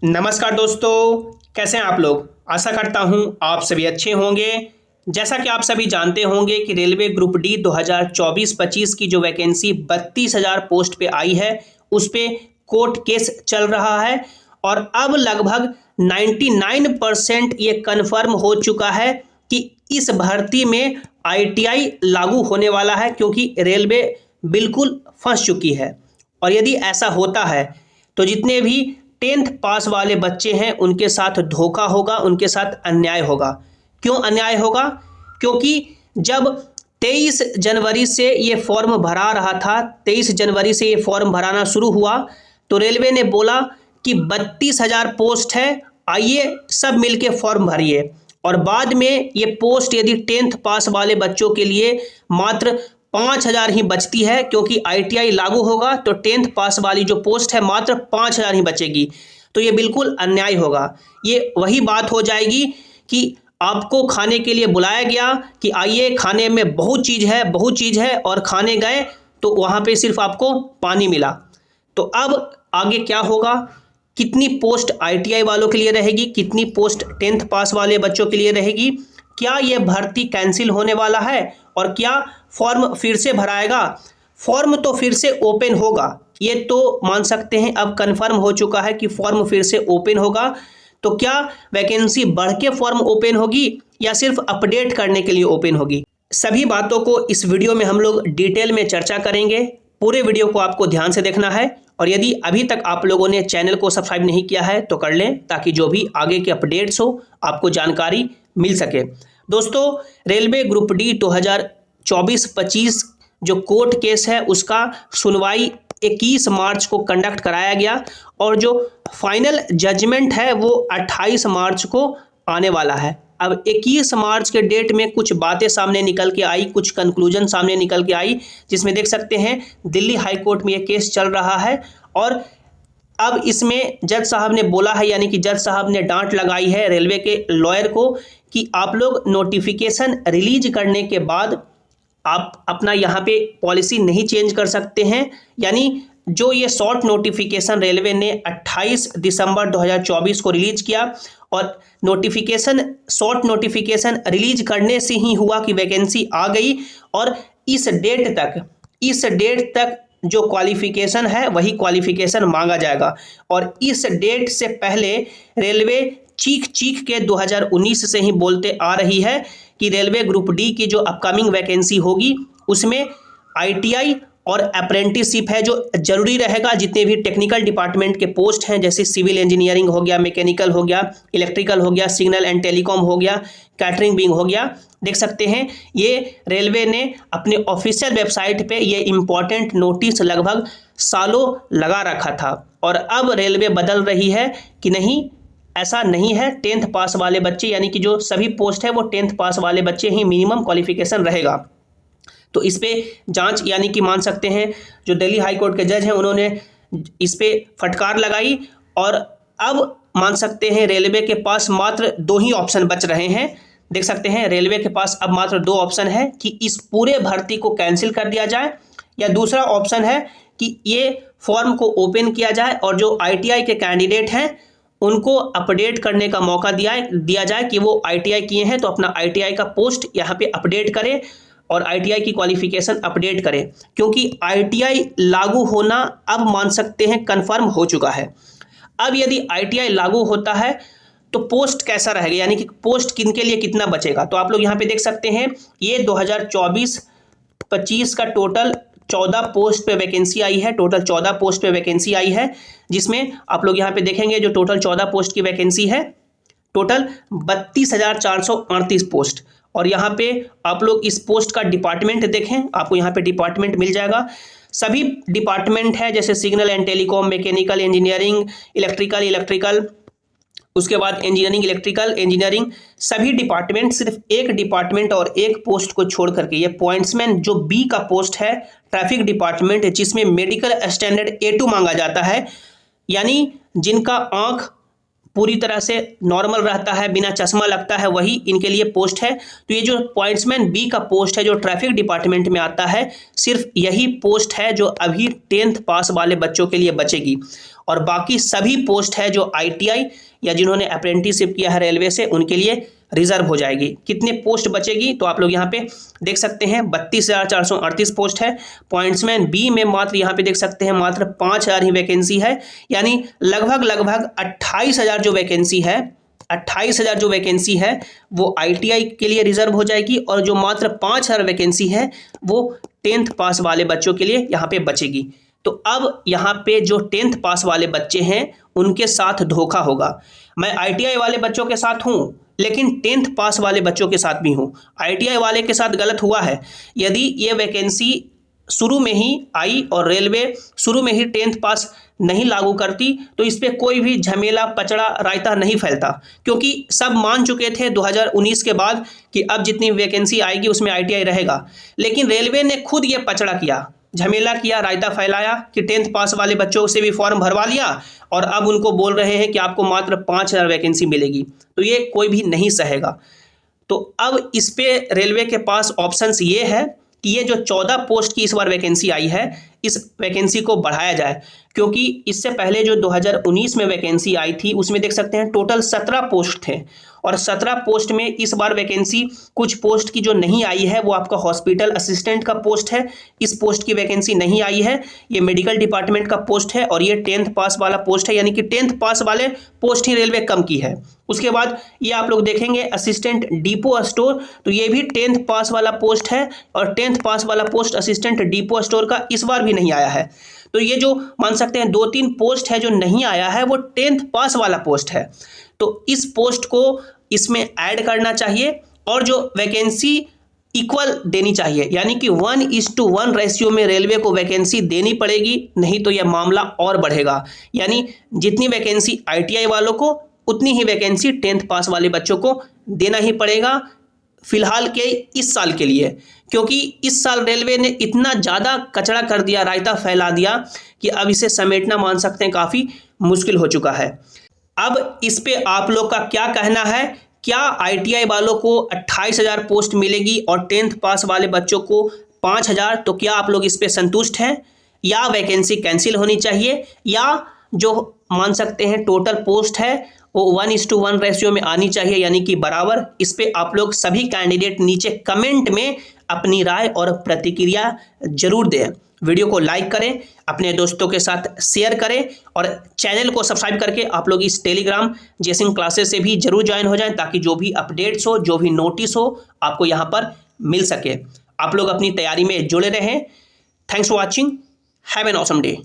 नमस्कार दोस्तों, कैसे हैं आप लोग। आशा करता हूं आप सभी अच्छे होंगे। जैसा कि आप सभी जानते होंगे कि रेलवे ग्रुप डी 2024-25 की जो वैकेंसी 32,000 पोस्ट पे आई है, उस पे कोर्ट केस चल रहा है और अब लगभग 99% ये कन्फर्म हो चुका है कि इस भर्ती में आईटीआई लागू होने वाला है, क्योंकि रेलवे बिल्कुल फंस चुकी है। और यदि ऐसा होता है तो जितने भी 10th पास वाले बच्चे हैं उनके साथ धोखा होगा, उनके साथ अन्याय होगा। क्यों अन्याय होगा? क्योंकि जब 23 जनवरी से ये फॉर्म भरा रहा था, 23 जनवरी से ये फॉर्म भराना शुरू हुआ, तो रेलवे ने बोला कि 32,000 पोस्ट है, आइए सब मिलके फॉर्म भरिए। और बाद में ये पोस्ट यदि 10th पास वाले बच्चों के लिए मात्र 5,000 ही बचती है, क्योंकि आईटीआई लागू होगा तो 10th पास वाली जो पोस्ट है मात्र 5,000 ही बचेगी। तो ये बिल्कुल अन्याय होगा। ये वही बात हो जाएगी कि आपको खाने के लिए बुलाया गया कि आइए खाने में बहुत चीज़ है और खाने गए तो वहाँ पे सिर्फ आपको पानी मिला। तो अब आगे क्या होगा? कितनी पोस्ट आईटीआई वालों के लिए रहेगी, कितनी पोस्ट 10th पास वाले बच्चों के लिए रहेगी? क्या यह भर्ती कैंसिल होने वाला है और क्या फॉर्म फिर से भराएगा? फॉर्म तो फिर से ओपन होगा, ये तो मान सकते हैं। अब कंफर्म हो चुका है कि फॉर्म फिर से ओपन होगा। तो क्या वैकेंसी बढ़ के फॉर्म ओपन होगी या सिर्फ अपडेट करने के लिए ओपन होगी? सभी बातों को इस वीडियो में हम लोग डिटेल में चर्चा करेंगे। पूरे वीडियो को आपको ध्यान से देखना है और यदि अभी तक आप लोगों ने चैनल को सब्सक्राइब नहीं किया है तो कर लें, ताकि जो भी आगे के अपडेट्स हो आपको जानकारी मिल सके। दोस्तों, रेलवे ग्रुप डी 2024-25 जो कोर्ट केस है उसका सुनवाई 21 मार्च को कंडक्ट कराया गया और जो फाइनल जजमेंट है वो 28 मार्च को आने वाला है। अब 21 मार्च के डेट में कुछ बातें सामने निकल के आई, कुछ कंक्लूजन सामने निकल के आई, जिसमें देख सकते हैं दिल्ली हाई कोर्ट में ये केस चल रहा है। और अब इसमें जज साहब ने बोला है, यानी कि जज साहब ने डांट लगाई है रेलवे के लॉयर को कि आप लोग नोटिफिकेशन रिलीज करने के बाद आप अपना यहाँ पे पॉलिसी नहीं चेंज कर सकते हैं। यानी जो ये शॉर्ट नोटिफिकेशन रेलवे ने 28 दिसंबर 2024 को रिलीज किया और शॉर्ट नोटिफिकेशन रिलीज करने से ही हुआ कि वैकेंसी आ गई और इस डेट तक जो क्वालिफिकेशन है वही क्वालिफिकेशन मांगा जाएगा। और इस डेट से पहले रेलवे चीख के 2019 से ही बोलते आ रही है कि रेलवे ग्रुप डी की जो अपकमिंग वैकेंसी होगी उसमें आईटीआई और अप्रेंटिसशिप है जो जरूरी रहेगा। जितने भी टेक्निकल डिपार्टमेंट के पोस्ट हैं, जैसे सिविल इंजीनियरिंग हो गया, मैकेनिकल हो गया, इलेक्ट्रिकल हो गया, सिग्नल एंड टेलीकॉम हो गया, कैटरिंग विंग हो गया, देख सकते हैं ये रेलवे ने अपने ऑफिशियल वेबसाइट पे ये इम्पॉर्टेंट नोटिस लगभग सालों लगा रखा था। और अब रेलवे बदल रही है कि नहीं, ऐसा नहीं है। 10th पास वाले बच्चे, यानी कि जो सभी पोस्ट है वो 10th पास वाले बच्चे ही मिनिमम क्वालिफिकेशन रहेगा। तो इस पे जांच, यानी कि मान सकते हैं जो दिल्ली हाई कोर्ट के जज हैं उन्होंने इस पे फटकार लगाई और अब मान सकते हैं रेलवे के पास मात्र 2 ही ऑप्शन बच रहे हैं। देख सकते हैं रेलवे के पास अब मात्र 2 ऑप्शन है कि इस पूरे भर्ती को कैंसिल कर दिया जाए, या दूसरा ऑप्शन है कि ये फॉर्म को ओपन किया जाए और जो आईटीआई के कैंडिडेट हैं उनको अपडेट करने का मौका दिया जाए कि वो आईटीआई किए हैं तो अपना आईटीआई का पोस्ट यहाँ पे अपडेट करें और आईटीआई की क्वालिफिकेशन अपडेट करें। क्योंकि आईटीआई लागू होना अब मान सकते हैं कंफर्म हो चुका है। अब यदि आईटीआई लागू होता है तो पोस्ट कैसा रहेगा, यानी कि पोस्ट किनके लिए कितना बचेगा? तो आप लोग यहाँ पे देख सकते हैं ये 2024-25 का टोटल 14 पोस्ट पे वैकेंसी आई है। टोटल 14 पोस्ट पे वैकेंसी आई है, जिसमें आप लोग यहाँ पे देखेंगे जो टोटल 14 पोस्ट की वैकेंसी है, टोटल 32,438 पोस्ट। और यहाँ पे आप लोग इस पोस्ट का डिपार्टमेंट देखें, आपको यहाँ पे डिपार्टमेंट मिल जाएगा। सभी डिपार्टमेंट है, जैसे signal and telecom, mechanical engineering, electrical, उसके बाद इंजीनियरिंग, सभी डिपार्टमेंट। सिर्फ एक डिपार्टमेंट और एक पोस्ट को छोड़ करके ये पॉइंट्समैन जो बी का पोस्ट है, ट्रैफिक डिपार्टमेंट, जिसमें मेडिकल स्टैंडर्ड A2 मांगा जाता है, यानी जिनका आंख पूरी तरह से नॉर्मल रहता है, बिना चश्मा लगता है, वही इनके लिए पोस्ट है। तो ये जो पॉइंट्समैन बी का पोस्ट है जो ट्रैफिक डिपार्टमेंट में आता है, सिर्फ यही पोस्ट है जो अभी 10th पास वाले बच्चों के लिए बचेगी। और बाकी सभी पोस्ट है जो ITI या जिन्होंने अप्रेंटिसशिप किया है रेलवे से उनके लिए रिजर्व हो जाएगी। कितने पोस्ट बचेगी तो आप लोग यहाँ पे देख सकते हैं 32,438 पोस्ट है। पॉइंट्समैन बी में मात्र यहाँ पे देख सकते हैं मात्र 5,000 ही वैकेंसी है, यानी लगभग 28,000 जो वैकेंसी है 28,000 जो वैकेंसी है वो ITI के लिए रिजर्व हो जाएगी और जो मात्र 5,000 वैकेंसी है वो 10th पास वाले बच्चों के लिए यहाँ पे बचेगी। तो अब यहाँ पे जो 10th पास वाले बच्चे हैं उनके साथ धोखा होगा। मैं ITI वाले बच्चों के साथ हूँ लेकिन 10th पास वाले बच्चों के साथ भी हूँ। ITI वाले के साथ गलत हुआ है। यदि ये वैकेंसी शुरू में ही आई और रेलवे शुरू में ही 10th पास नहीं लागू करती तो इस पर कोई भी झमेला पचड़ा रायता नहीं फैलता, क्योंकि सब मान चुके थे 2019 के बाद कि अब जितनी वैकेंसी आएगी उसमें ITI रहेगा। लेकिन रेलवे ने खुद ये पचड़ा किया, झमेला किया, रायता फैलाया कि 10th पास वाले बच्चों से भी फॉर्म भरवा लिया और अब उनको बोल रहे हैं कि आपको मात्र 5,000 वैकेंसी मिलेगी। तो ये कोई भी नहीं सहेगा। तो अब इस पे रेलवे के पास ऑप्शंस ये है कि ये जो 14 पोस्ट की इस बार वैकेंसी आई है इस वैकेंसी को बढ़ाया जाए, क्योंकि इससे पहले जो 2019 में वैकेंसी आई थी उसमें देख सकते हैं टोटल 17 पोस्ट थे और 17 पोस्ट में इस बार वैकेंसी कुछ पोस्ट की जो नहीं आई है वो आपका हॉस्पिटल असिस्टेंट का पोस्ट है, इस पोस्ट की वैकेंसी नहीं आई है। ये मेडिकल डिपार्टमेंट का पोस्ट है और ये 10th पास वाला पोस्ट है, यानी कि 10th पास वाले पोस्ट ही रेलवे कम की है। उसके बाद ये आप लोग देखेंगे असिस्टेंट डिपो स्टोर, तो ये भी 10th पास वाला पोस्ट है और 10th पास वाला पोस्ट असिस्टेंट डिपो स्टोर का इस बार भी नहीं आया है। तो ये जो मान सकते हैं 2-3 पोस्ट है जो नहीं आया है वो 10th पास वाला पोस्ट है। तो इस पोस्ट को इसमें ऐड करना चाहिए और जो वैकेंसी इक्वल देनी चाहिए, यानी कि 1:1 रेशियो में रेलवे को वैकेंसी देनी पड़ेगी, नहीं तो यह मामला और बढ़ेगा। यानी जितनी वैकेंसी ITI वालों को उतनी ही वैकेंसी 10th पास वाले बच्चों को देना ही पड़ेगा फिलहाल के इस साल के लिए, क्योंकि इस साल रेलवे ने इतना ज़्यादा कचरा कर दिया, रायता फैला दिया कि अब इसे समेटना मान सकते हैं काफ़ी मुश्किल हो चुका है। अब इस पे आप लोग का क्या कहना है? क्या ITI वालों को 28,000 पोस्ट मिलेगी और 10th पास वाले बच्चों को 5,000? तो क्या आप लोग इस पे संतुष्ट हैं या वैकेंसी कैंसिल होनी चाहिए, या जो मान सकते हैं टोटल पोस्ट है वो 1:1 रेशियो में आनी चाहिए, यानी कि बराबर? इस पे आप लोग सभी कैंडिडेट नीचे कमेंट में अपनी राय और प्रतिक्रिया जरूर दें। वीडियो को लाइक करें, अपने दोस्तों के साथ शेयर करें और चैनल को सब्सक्राइब करके आप लोग इस टेलीग्राम जेसिंग क्लासेस से भी जरूर ज्वाइन हो जाएं, ताकि जो भी अपडेट्स हो, जो भी नोटिस हो, आपको यहाँ पर मिल सके। आप लोग अपनी तैयारी में जुड़े रहें। Thanks for watching, have an awesome day.